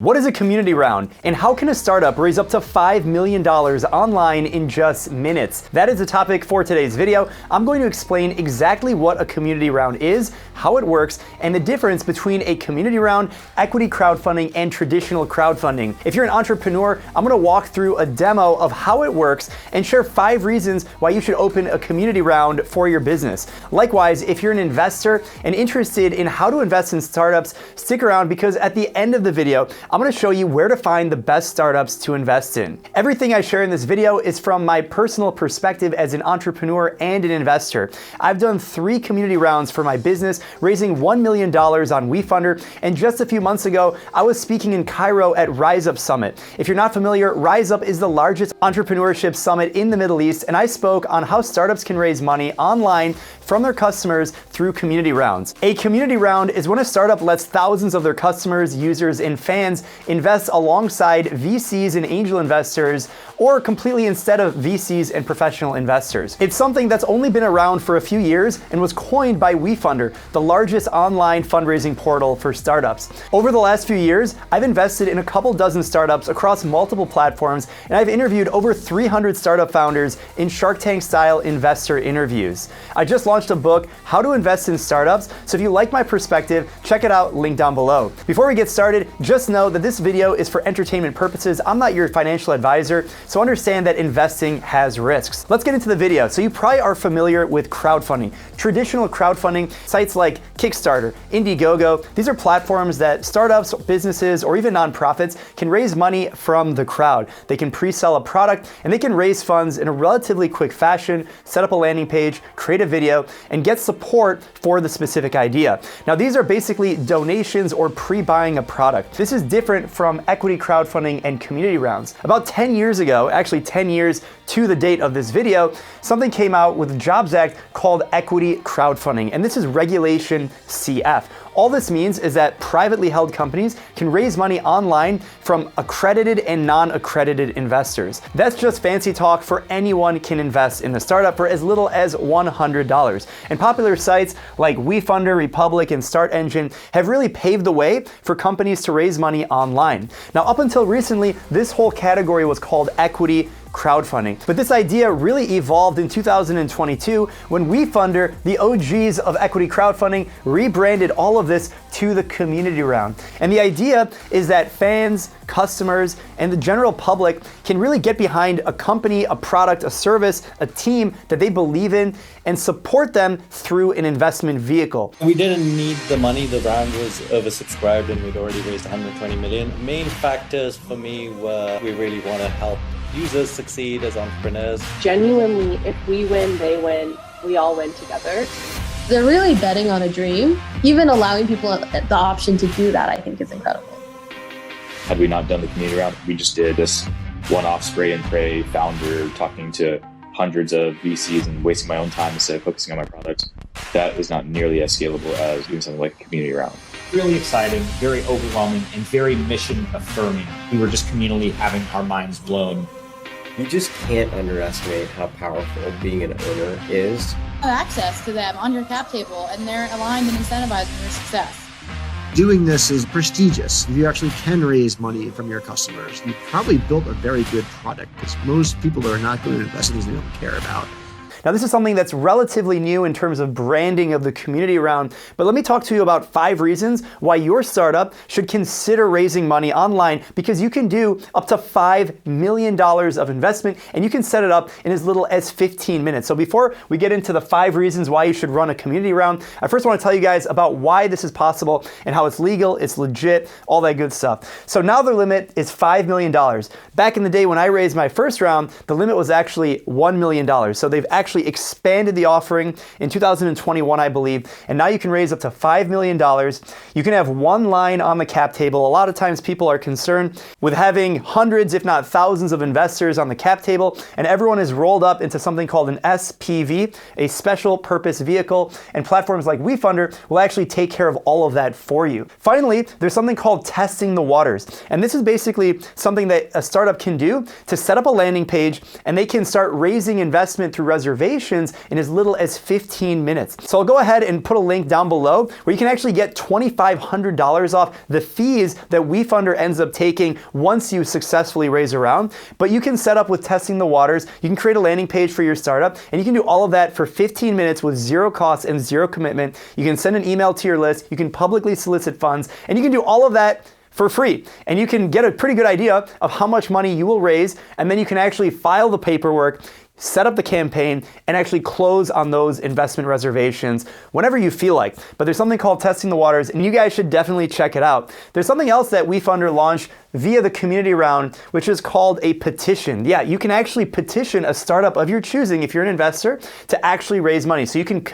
What is a community round, and how can a startup raise up to $5 million online in just minutes? That is the topic for today's video. I'm going to explain exactly what a community round is, how it works, and the difference between a community round, equity crowdfunding, and traditional crowdfunding. If you're an entrepreneur, I'm going to walk through a demo of how it works and share 5 reasons why you should open a community round for your business. Likewise, if you're an investor and interested in how to invest in startups, stick around because at the end of the video, I'm going to show you where to find the best startups to invest in. Everything I share in this video is from my personal perspective as an entrepreneur and an investor. I've done 3 community rounds for my business, raising $1 million on Wefunder, and just a few months ago, I was speaking in Cairo at Rise Up Summit. If you're not familiar, Rise Up is the largest entrepreneurship summit in the Middle East, and I spoke on how startups can raise money online from their customers through community rounds. A community round is when a startup lets thousands of their customers, users, and fans invest alongside VCs and angel investors, or completely instead of VCs and professional investors. It's something that's only been around for a few years and was coined by Wefunder, the largest online fundraising portal for startups. Over the last few years, I've invested in a couple dozen startups across multiple platforms, and I've interviewed over 300 startup founders in Shark Tank style investor interviews. I just launched a book, How to Invest in Startups, so if you like my perspective, check it out, link down below. Before we get started, just know that this video is for entertainment purposes. I'm not your financial advisor, so understand that investing has risks. Let's get into the video. So you probably are familiar with crowdfunding. Traditional crowdfunding, sites like Kickstarter, Indiegogo, these are platforms that startups, businesses, or even nonprofits can raise money from the crowd. They can pre-sell a product and they can raise funds in a relatively quick fashion, set up a landing page, create a video, and get support for the specific idea. Now these are basically donations or pre-buying a product. This is different from equity crowdfunding and community rounds. About 10 years ago, actually 10 years to the date of this video, something came out with the Jobs Act called equity crowdfunding, and this is Regulation CF. All this means is that privately held companies can raise money online from accredited and non-accredited investors. That's just fancy talk for anyone can invest in a startup for as little as $100. And popular sites like Wefunder, Republic, and Start Engine have really paved the way for companies to raise money online. Now, up until recently, this whole category was called equity crowdfunding. But this idea really evolved in 2022 when Wefunder, the OGs of equity crowdfunding, rebranded all of this to the community round. And the idea is that fans, customers, and the general public can really get behind a company, a product, a service, a team that they believe in and support them through an investment vehicle. We didn't need the money. The round was oversubscribed and we'd already raised 120 million. Main factors for me were we really want to help users succeed as entrepreneurs. Genuinely, if we win, they win, we all win together. They're really betting on a dream. Even allowing people the option to do that, I think, is incredible. Had we not done the community round, we just did this one-off spray and pray founder talking to hundreds of VCs and wasting my own time instead of focusing on my product. That is not nearly as scalable as doing something like a community round. Really exciting, very overwhelming, and very mission affirming. We were just communally having our minds blown. You just can't underestimate how powerful being an owner is. Access to them on your cap table, and they're aligned and incentivizing your success. Doing this is prestigious. If you actually can raise money from your customers, you've probably built a very good product because most people are not going to invest in things they don't care about. Now this is something that's relatively new in terms of branding of the community round, but let me talk to you about 5 reasons why your startup should consider raising money online, because you can do up to $5 million of investment and you can set it up in as little as 15 minutes. So before we get into the 5 reasons why you should run a community round, I first want to tell you guys about why this is possible and how it's legal, it's legit, all that good stuff. So now the limit is $5 million. Back in the day when I raised my first round, the limit was actually $1 million. So they've actually expanded the offering in 2021, I believe, and now you can raise up to $5 million. You can have one line on the cap table. A lot of times people are concerned with having hundreds, if not thousands of investors on the cap table, and everyone is rolled up into something called an SPV, a special purpose vehicle, and platforms like Wefunder will actually take care of all of that for you. Finally, there's something called testing the waters, and this is basically something that a startup can do to set up a landing page, and they can start raising investment through reservations reservations in as little as 15 minutes. So I'll go ahead and put a link down below where you can actually get $2,500 off the fees that Wefunder ends up taking once you successfully raise a round. But you can set up with testing the waters, you can create a landing page for your startup, and you can do all of that for 15 minutes with zero cost and zero commitment. You can send an email to your list, you can publicly solicit funds, and you can do all of that for free. And you can get a pretty good idea of how much money you will raise, and then you can actually file the paperwork, set up the campaign, and actually close on those investment reservations whenever you feel like. But there's something called testing the waters, and you guys should definitely check it out. There's something else that Wefunder launched via the community round, which is called a petition. Yeah, you can actually petition a startup of your choosing, if you're an investor, to actually raise money. So you can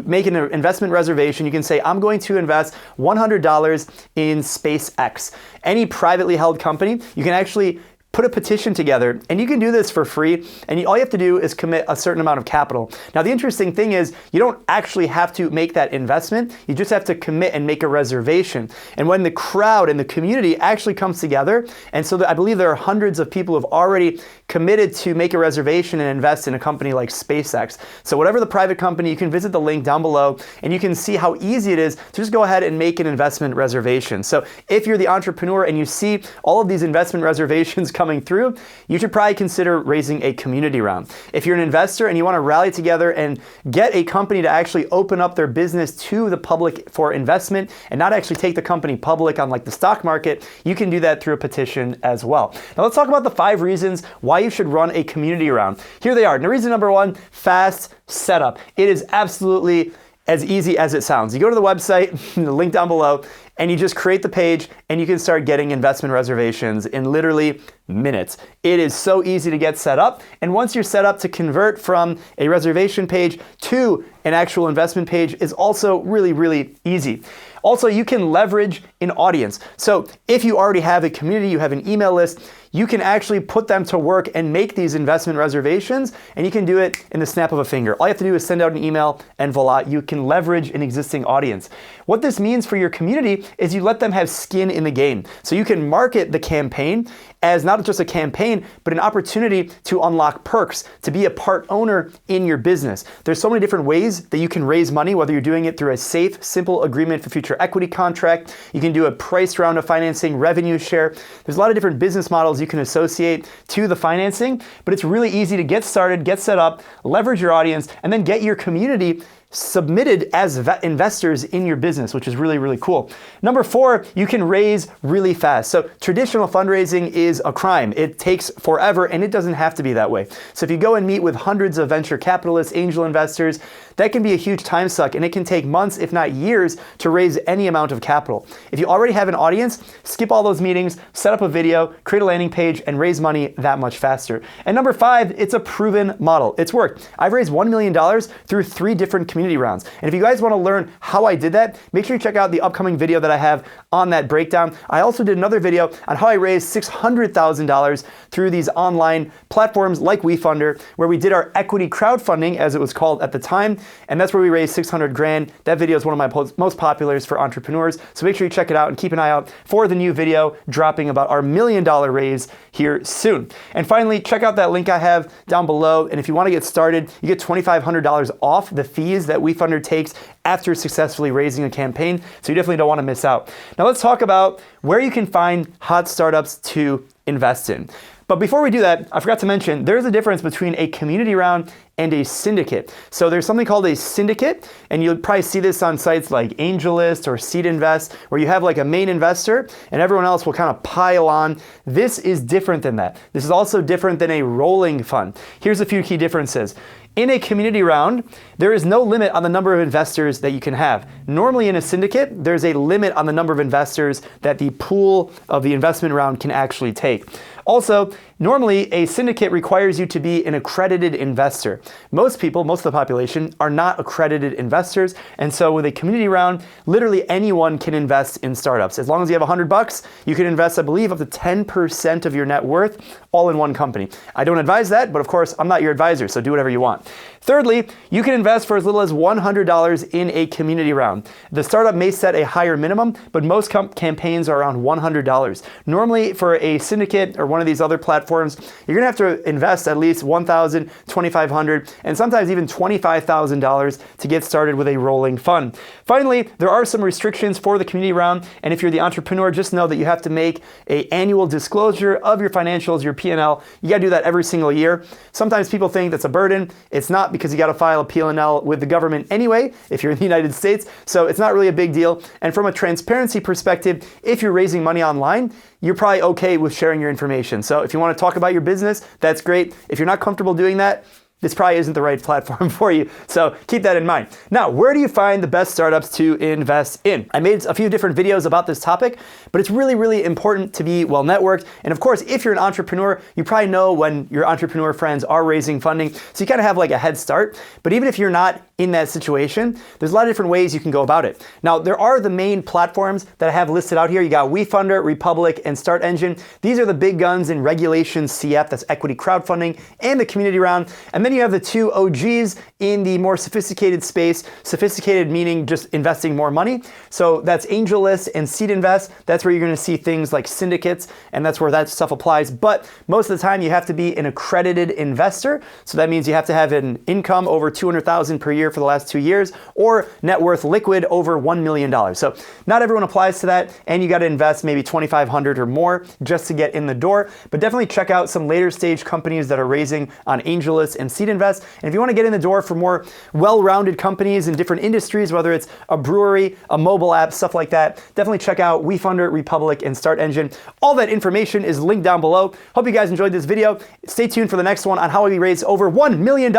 make an investment reservation. You can say, I'm going to invest $100 in SpaceX. Any privately held company, you can actually put a petition together, and you can do this for free, and all you have to do is commit a certain amount of capital. Now, the interesting thing is you don't actually have to make that investment, you just have to commit and make a reservation. And when the crowd and the community actually comes together, and so I believe there are hundreds of people who have already committed to make a reservation and invest in a company like SpaceX. So whatever the private company, you can visit the link down below, and you can see how easy it is to just go ahead and make an investment reservation. So if you're the entrepreneur and you see all of these investment reservations coming through, you should probably consider raising a community round. If you're an investor and you want to rally together and get a company to actually open up their business to the public for investment and not actually take the company public on like the stock market, you can do that through a petition as well. Now let's talk about the 5 reasons why you should run a community round. Here they are. Now, reason number 1, fast setup. It is absolutely as easy as it sounds. You go to the website, the link down below, and you just create the page, and you can start getting investment reservations in literally minutes. It is so easy to get set up, and once you're set up, to convert from a reservation page to an actual investment page is also really, really easy. Also, you can leverage an audience. So if you already have a community, you have an email list, you can actually put them to work and make these investment reservations, and you can do it in the snap of a finger. All you have to do is send out an email, and voila, you can leverage an existing audience. What this means for your community is you let them have skin in the game. So you can market the campaign as not just a campaign, but an opportunity to unlock perks, to be a part owner in your business. There's so many different ways that you can raise money, whether you're doing it through a safe, simple agreement for future equity contract. You can do a priced round of financing, revenue share. There's a lot of different business models you can associate to the financing, but it's really easy to get started, get set up, leverage your audience, and then get your community submitted as investors in your business, which is really, really cool. Number 4, you can raise really fast. So traditional fundraising is a crime. It takes forever, and it doesn't have to be that way. So if you go and meet with hundreds of venture capitalists, angel investors, that can be a huge time suck, and it can take months, if not years, to raise any amount of capital. If you already have an audience, skip all those meetings, set up a video, create a landing page, and raise money that much faster. And number 5, it's a proven model. It's worked. I've raised $1 million through 3 different community rounds. And if you guys want to learn how I did that, make sure you check out the upcoming video that I have on that breakdown. I also did another video on how I raised $600,000 through these online platforms like Wefunder, where we did our equity crowdfunding, as it was called at the time, and that's where we raised 600 grand. That video is one of my most populars for entrepreneurs, so make sure you check it out and keep an eye out for the new video dropping about our $1 million raise here soon. And finally, check out that link I have down below, and if you want to get started, you get $2,500 off the fees that Wefunder takes after successfully raising a campaign, so you definitely don't want to miss out. Now let's talk about where you can find hot startups to invest in. But before we do that, I forgot to mention, there's a difference between a community round and a syndicate. So there's something called a syndicate, and you'll probably see this on sites like AngelList or Seed Invest, where you have like a main investor and everyone else will kind of pile on. This is different than that. This is also different than a rolling fund. Here's a few key differences. In a community round, there is no limit on the number of investors that you can have. Normally in a syndicate, there's a limit on the number of investors that the pool of the investment round can actually take. Also, normally a syndicate requires you to be an accredited investor. Most people, most of the population, are not accredited investors, and so with a community round, literally anyone can invest in startups. As long as you have $100, you can invest, I believe, up to 10% of your net worth all in one company. I don't advise that, but of course, I'm not your advisor, so do whatever you want. Thirdly, you can invest for as little as $100 in a community round. The startup may set a higher minimum, but most campaigns are around $100. Normally, for a syndicate or one of these other platforms, platforms, you're gonna have to invest at least $1,000, $2,500, and sometimes even $25,000 to get started with a rolling fund. Finally, there are some restrictions for the community round, and if you're the entrepreneur, just know that you have to make an annual disclosure of your financials, your P&L. You gotta do that every single year. Sometimes people think that's a burden. It's not, because you gotta file a P&L with the government anyway, if you're in the United States, so it's not really a big deal. And from a transparency perspective, if you're raising money online, you're probably okay with sharing your information. So if you wanna talk about your business, that's great. If you're not comfortable doing that, this probably isn't the right platform for you. So keep that in mind. Now, where do you find the best startups to invest in? I made a few different videos about this topic, but it's really, really important to be well networked. And of course, if you're an entrepreneur, you probably know when your entrepreneur friends are raising funding. So you kind of have like a head start. But even if you're not in that situation, there's a lot of different ways you can go about it. Now, there are the main platforms that I have listed out here. You got Wefunder, Republic, and Start Engine. These are the big guns in Regulation CF, that's equity crowdfunding, and the community round. And then you have the two OGs in the more sophisticated space. Sophisticated meaning just investing more money. So that's AngelList and Seed Invest. That's where you're gonna see things like syndicates, and that's where that stuff applies. But most of the time you have to be an accredited investor. So that means you have to have an income over $200,000 per year for the last 2 years, or net worth liquid over $1 million. So not everyone applies to that, and you gotta invest maybe $2,500 or more just to get in the door. But definitely check out some later stage companies that are raising on AngelList and Seed Invest. And if you want to get in the door for more well-rounded companies in different industries, whether it's a brewery, a mobile app, stuff like that, definitely check out Wefunder, Republic, and Start Engine. All that information is linked down below. Hope you guys enjoyed this video. Stay tuned for the next one on how we raise over $1 million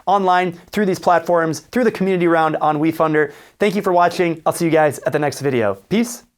online through these platforms, through the community round on Wefunder. Thank you for watching. I'll see you guys at the next video. Peace.